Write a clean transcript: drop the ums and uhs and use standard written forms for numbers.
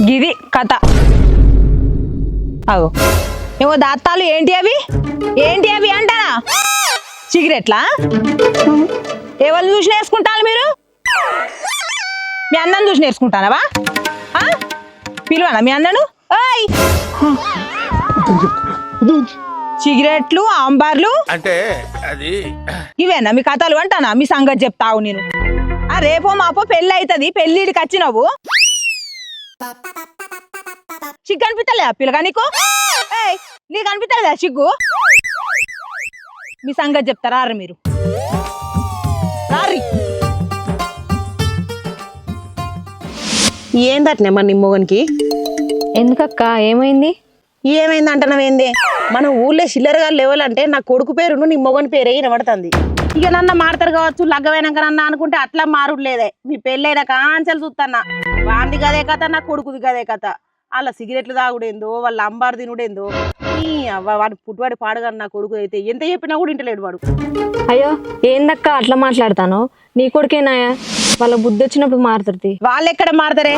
గిది కథ. అగో ఏమో దాత్తాలు ఏంటి అవి అంటానా? సిగరెట్లా? ఎవరు చూసి నేర్చుకుంటారు మీరు? మీ అన్నను చూసి నేర్చుకుంటానవా? పిలువనా మీ అన్నను? ఓయ్ సిగరెట్లు ఆంబార్లు అంటే అది ఇవేనా మీ కథలు అంటానా? మీ సంగతి చెప్తావు నేను. రేపో మాపో పెళ్ళి అవుతుంది, పెళ్ళిడికి వచ్చినావు సిగ్గు అనిపిస్తలేదా పిల్లగా నీకు? నీకు అనిపిస్తలేదా సిగ్గు? మీ సంగతి చెప్తారా మీరు? ఏందట్నే మరి నీ మొగనికి? ఎందుకక్క ఏమైంది? ఏమైంది అంటున్నావేంది? మన ఊళ్ళో చిల్లరగా లెవెల్ అంటే నా కొడుకు పేరును నీ మొగని పేరే వినబడుతుంది. ఇక నన్న మారుతారు కావచ్చు, లగ్గమైనాక నన్న అనుకుంటే అట్లా మారుడు లేదే. మీ పెళ్ళైన కాంచెలు చూస్తాన్నా, వాంది గదే కథ, నా కొడుకుది గదే కథ. వాళ్ళ సిగరెట్లు తాగుడేందో, వాళ్ళ అంబారు తినుడేందో. వాడు పుట్టువాడి పాడుగాను నా కొడుకు అయితే ఎంత చెప్పినా కూడా ఇంటలేడు వాడు. అయ్యో ఏందక్క అట్లా మాట్లాడతాను? నీ కొడుకేనాయా? వాళ్ళ బుద్ధి వచ్చినప్పుడు మారుతుంది. వాళ్ళు ఎక్కడ మారుతారే?